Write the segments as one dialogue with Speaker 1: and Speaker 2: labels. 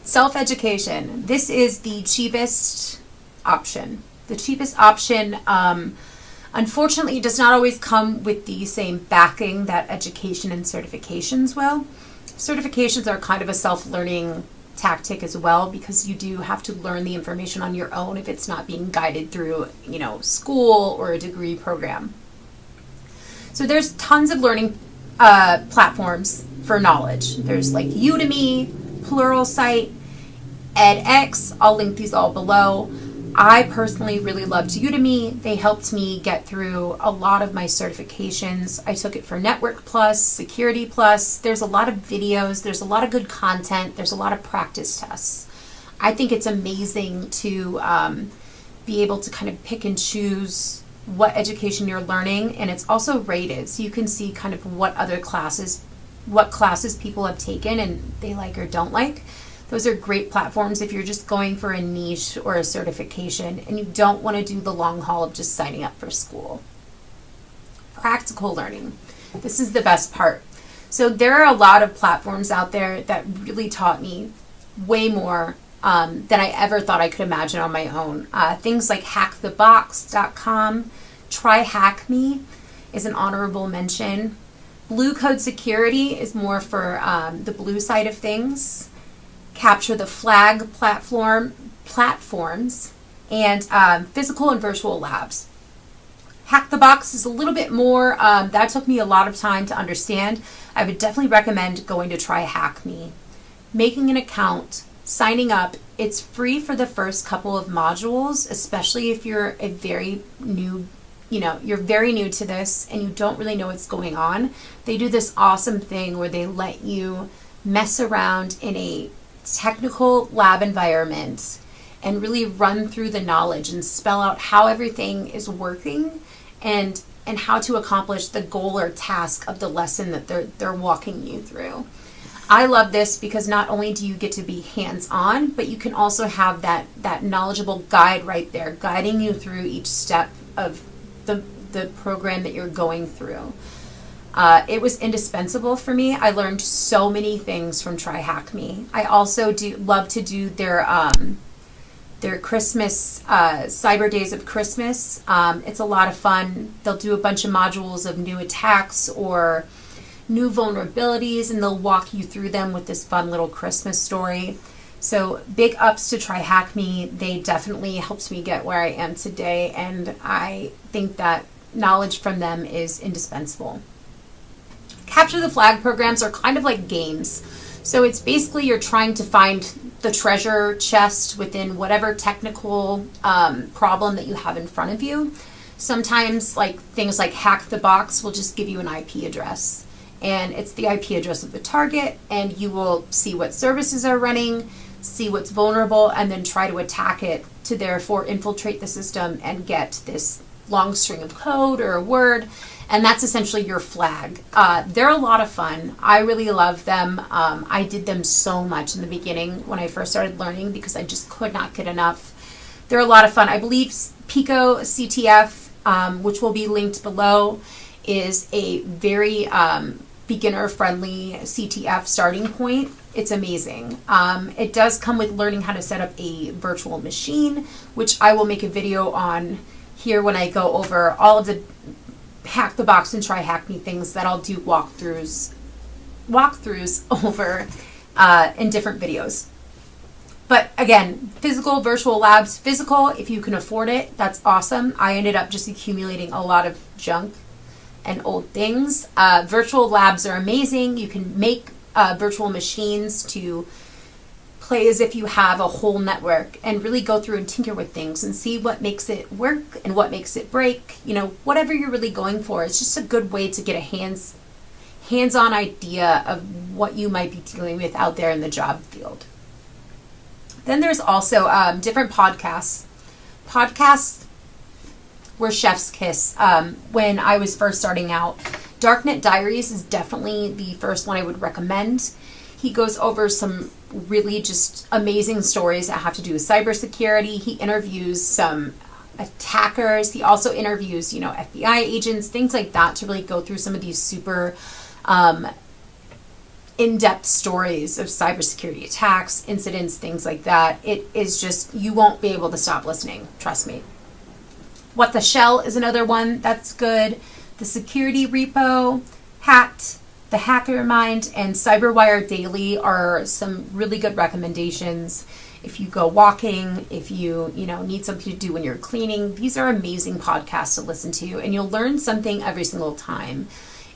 Speaker 1: Self-education. This is the cheapest option. The cheapest option, unfortunately, does not always come with the same backing that education and certifications will. Certifications are kind of a self-learning tactic as well, because you do have to learn the information on your own if it's not being guided through, school or a degree program. So there's tons of learning platforms for knowledge. There's like Udemy, Pluralsight, edX. I'll link these all below. I personally really loved Udemy. They helped me get through a lot of my certifications. I took it for Network Plus, Security Plus. There's a lot of videos. There's a lot of good content. There's a lot of practice tests. I think it's amazing to be able to kind of pick and choose what education you're learning, and it's also rated, so you can see kind of what classes people have taken and they like or don't like. Those are great platforms if you're just going for a niche or a certification and you don't want to do the long haul of just signing up for school. Practical learning. This is the best part. So there are a lot of platforms out there that really taught me way more than I ever thought I could imagine on my own. Things like HackTheBox.com, TryHackMe is an honorable mention. Blue Code Security is more for the blue side of things. Capture the Flag platforms, and physical and virtual labs. HackTheBox is a little bit more, that took me a lot of time to understand. I would definitely recommend going to TryHackMe. Making an account, signing up. It's free for the first couple of modules, especially if you're a very new, you're very new to this and you don't really know what's going on. They do this awesome thing where they let you mess around in a technical lab environment and really run through the knowledge and spell out how everything is working and how to accomplish the goal or task of the lesson that they're walking you through. I love this because not only do you get to be hands-on, but you can also have that knowledgeable guide right there guiding you through each step of the program that you're going through. It was indispensable for me. I learned so many things from TryHackMe. I also love to do their Christmas, Cyber Days of Christmas. It's a lot of fun. They'll do a bunch of modules of new attacks or new vulnerabilities, and they'll walk you through them with this fun little Christmas story. So big ups to TryHackMe. They definitely helped me get where I am today, and I think that knowledge from them is indispensable. Capture the Flag programs are kind of like games. So it's basically you're trying to find the treasure chest within whatever technical problem that you have in front of you. Sometimes things like HackTheBox will just give you an IP address. And it's the IP address of the target, and you will see what services are running, see what's vulnerable, and then try to attack it to therefore infiltrate the system and get this long string of code or a word. And that's essentially your flag. They're a lot of fun. I really love them. I did them so much in the beginning when I first started learning because I just could not get enough. They're a lot of fun. I believe PicoCTF, which will be linked below, is a very beginner-friendly CTF starting point. It's amazing. It does come with learning how to set up a virtual machine, which I will make a video on here when I go over all of the HackTheBox and TryHackMe things that I'll do walkthroughs over in different videos. But again, physical, virtual labs. Physical, if you can afford it, that's awesome. I ended up just accumulating a lot of junk and old things. Virtual labs are amazing. You can make virtual machines to play as if you have a whole network and really go through and tinker with things and see what makes it work and what makes it break. Whatever you're really going for. It's just a good way to get a hands-on idea of what you might be dealing with out there in the job field. Then there's also different podcasts. Podcasts were chef's kiss when I was first starting out. Darknet Diaries is definitely the first one I would recommend. He goes over some really just amazing stories that have to do with cybersecurity. He interviews some attackers. He also interviews, FBI agents, things like that, to really go through some of these super in-depth stories of cybersecurity attacks, incidents, things like that. It is just, you won't be able to stop listening, trust me. What the Shell is another one that's good. The Security Repo, The Hacker Mind, and Cyberwire Daily are some really good recommendations. If you go walking, if you need something to do when you're cleaning, these are amazing podcasts to listen to, and you'll learn something every single time.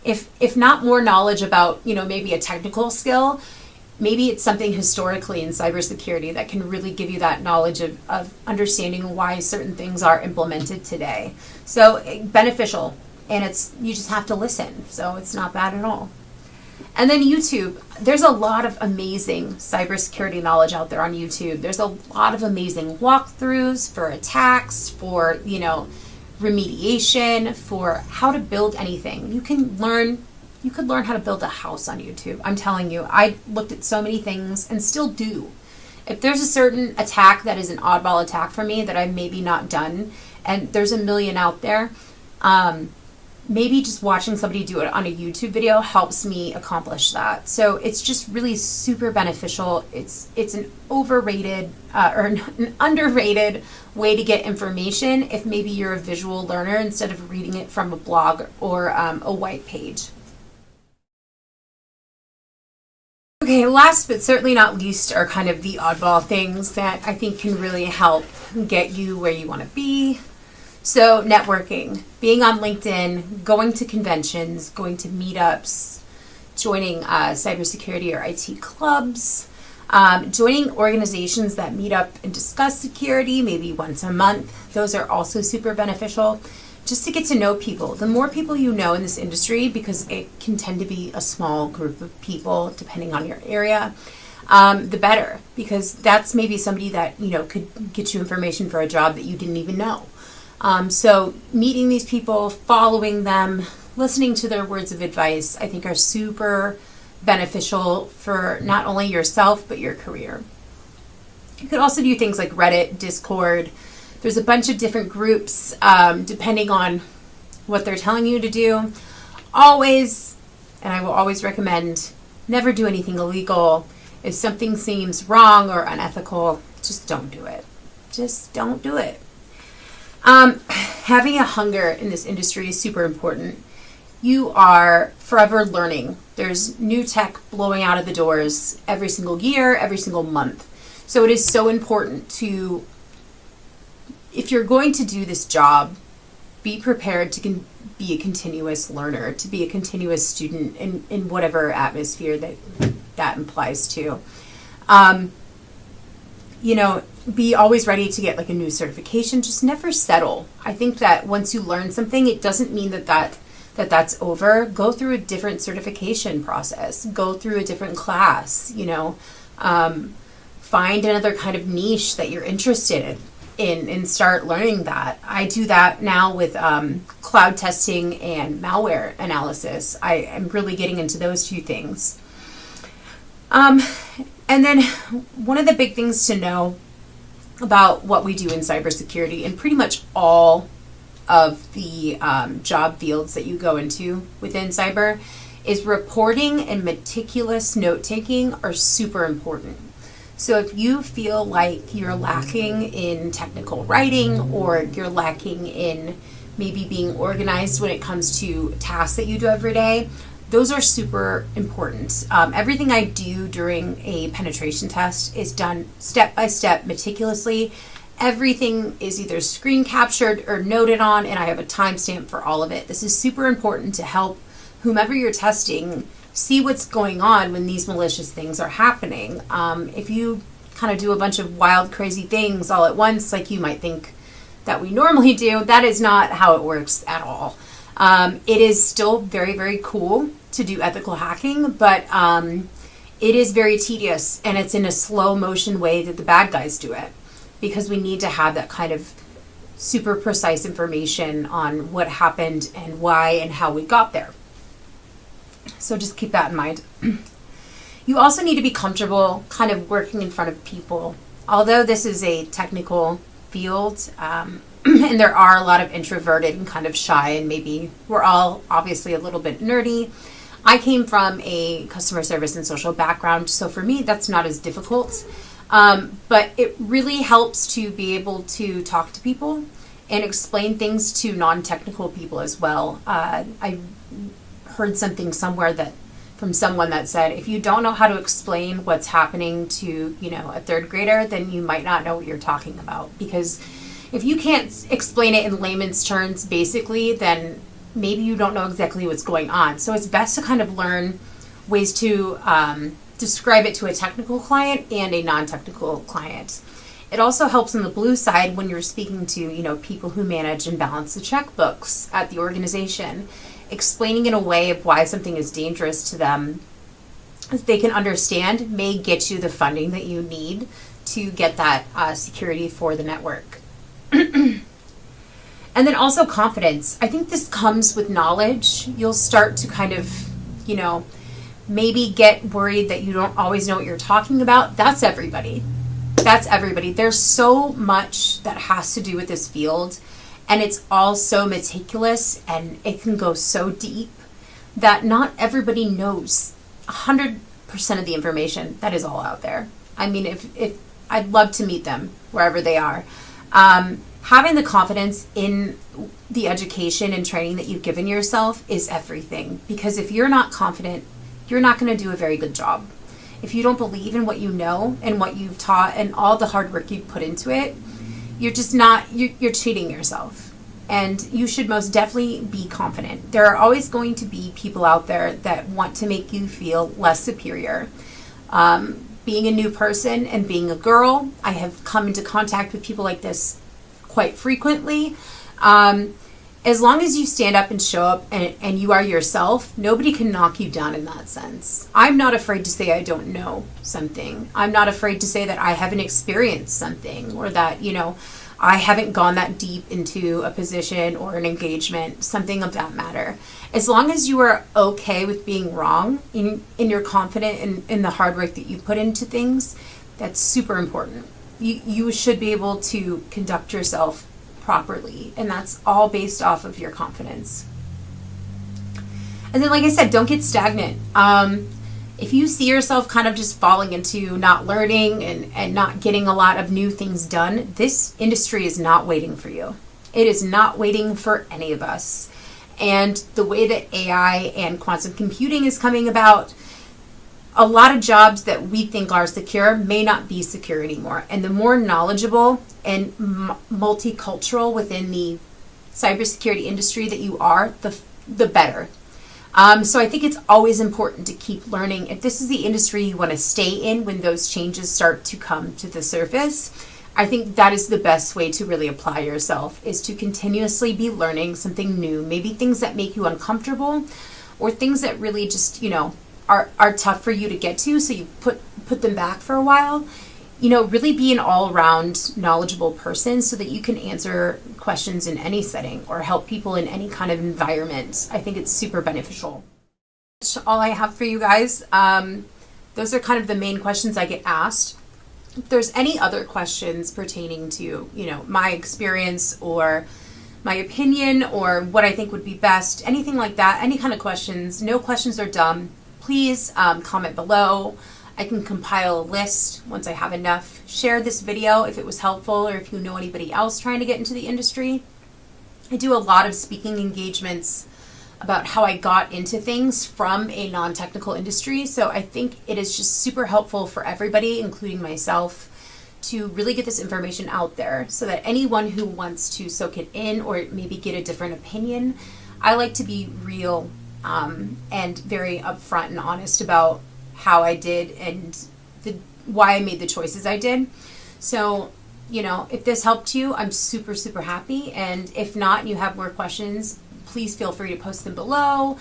Speaker 1: If not more knowledge about, maybe a technical skill, maybe it's something historically in cybersecurity that can really give you that knowledge of understanding why certain things are implemented today. So beneficial, and you just have to listen. So it's not bad at all. And then YouTube, there's a lot of amazing cybersecurity knowledge out there on YouTube. There's a lot of amazing walkthroughs for attacks, for, remediation, for how to build anything. You could learn how to build a house on YouTube. I'm telling you, I looked at so many things and still do. If there's a certain attack that is an oddball attack for me that I've maybe not done, and there's a million out there, maybe just watching somebody do it on a YouTube video helps me accomplish that. So it's just really super beneficial. It's an overrated or an underrated way to get information if maybe you're a visual learner instead of reading it from a blog or a white page. Okay, last but certainly not least are kind of the oddball things that I think can really help get you where you want to be. So networking, being on LinkedIn, going to conventions, going to meetups, joining cybersecurity or IT clubs, joining organizations that meet up and discuss security maybe once a month. Those are also super beneficial. Just to get to know people. The more people you know in this industry, because it can tend to be a small group of people depending on your area, the better, because that's maybe somebody that could get you information for a job that you didn't even know. So meeting these people, following them, listening to their words of advice, I think are super beneficial for not only yourself, but your career. You could also do things like Reddit, Discord. There's a bunch of different groups, depending on what they're telling you to do. Always, and I will always recommend, never do anything illegal. If something seems wrong or unethical, just don't do it. Just don't do it. Having a hunger in this industry is super important. You are forever learning. There's new tech blowing out of the doors every single year, every single month. So it is so important to, if you're going to do this job, be prepared to be a continuous learner, to be a continuous student in whatever atmosphere that implies to. Be always ready to get like a new certification. Just never settle. I think that once you learn something, it doesn't mean that's over. Go through a different certification process. Go through a different class. Find another kind of niche that you're interested in and start learning that. I do that now with cloud testing and malware analysis. I am really getting into those two things. And then one of the big things to know about what we do in cybersecurity, and pretty much all of the job fields that you go into within cyber, is reporting and meticulous note-taking are super important. So if you feel like you're lacking in technical writing, or you're lacking in maybe being organized when it comes to tasks that you do every day, those are super important. Everything I do during a penetration test is done step by step, meticulously. Everything is either screen captured or noted on, and I have a timestamp for all of it. This is super important to help whomever you're testing see what's going on when these malicious things are happening. If you kind of do a bunch of wild, crazy things all at once, like you might think that we normally do, that is not how it works at all. It is still very, very cool to do ethical hacking, but it is very tedious, and it's in a slow motion way that the bad guys do it, because we need to have that kind of super precise information on what happened and why and how we got there. So just keep that in mind. You also need to be comfortable kind of working in front of people. Although this is a technical field, and there are a lot of introverted and kind of shy, and maybe we're all obviously a little bit nerdy, I came from a customer service and social background, so for me, that's not as difficult. But it really helps to be able to talk to people and explain things to non-technical people as well. I heard something somewhere from someone that said, if you don't know how to explain what's happening to, a third grader, then you might not know what you're talking about. Because if you can't explain it in layman's terms, basically, then maybe you don't know exactly what's going on. So it's best to kind of learn ways to describe it to a technical client and a non-technical client. It also helps on the blue side when you're speaking to, people who manage and balance the checkbooks at the organization. Explaining in a way of why something is dangerous to them, if they can understand, may get you the funding that you need to get that security for the network. And then also confidence. I think this comes with knowledge. You'll start to kind of, maybe get worried that you don't always know what you're talking about. That's everybody. There's so much that has to do with this field, and it's all so meticulous, and it can go so deep that not everybody knows 100% of the information that is all out there. I mean, if I'd love to meet them wherever they are. Having the confidence in the education and training that you've given yourself is everything. Because if you're not confident, you're not going to do a very good job. If you don't believe in what you know and what you've taught and all the hard work you've put into it, you're just not, you're cheating yourself. And you should most definitely be confident. There are always going to be people out there that want to make you feel less superior. Being a new person and being a girl, I have come into contact with people like this quite frequently. As long as you stand up and show up and you are yourself, nobody can knock you down in that sense. I'm not afraid to say I don't know something. I'm not afraid to say that I haven't experienced something, or that, I haven't gone that deep into a position or an engagement, something of that matter. As long as you are okay with being wrong and you're confident in the hard work that you put into things, that's super important. You should be able to conduct yourself properly, and that's all based off of your confidence. And then, like I said, don't get stagnant. If you see yourself kind of just falling into not learning and not getting a lot of new things done, this industry is not waiting for you. It is not waiting for any of us. And the way that AI and quantum computing is coming about, a lot of jobs that we think are secure may not be secure anymore. And the more knowledgeable and multicultural within the cybersecurity industry that you are, the better. So I think it's always important to keep learning. If this is the industry you want to stay in when those changes start to come to the surface, I think that is the best way to really apply yourself, is to continuously be learning something new, maybe things that make you uncomfortable or things that really just, are tough for you to get to, so you put them back for a while. Really be an all-around knowledgeable person so that you can answer questions in any setting or help people in any kind of environment. I think it's super beneficial. That's all I have for you guys. Those are kind of the main questions I get asked. If there's any other questions pertaining to, my experience or my opinion or what I think would be best, anything like that, any kind of questions, no questions are dumb. Please comment below. I can compile a list once I have enough. Share this video if it was helpful, or if you know anybody else trying to get into the industry. I do a lot of speaking engagements about how I got into things from a non-technical industry. So I think it is just super helpful for everybody, including myself, to really get this information out there so that anyone who wants to soak it in or maybe get a different opinion, I like to be real and very upfront and honest about how I did and why I made the choices I did. So, if this helped you, I'm super, super happy. And if not, and you have more questions, please feel free to post them below,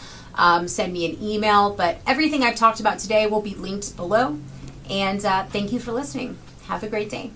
Speaker 1: send me an email. But everything I've talked about today will be linked below. And thank you for listening. Have a great day.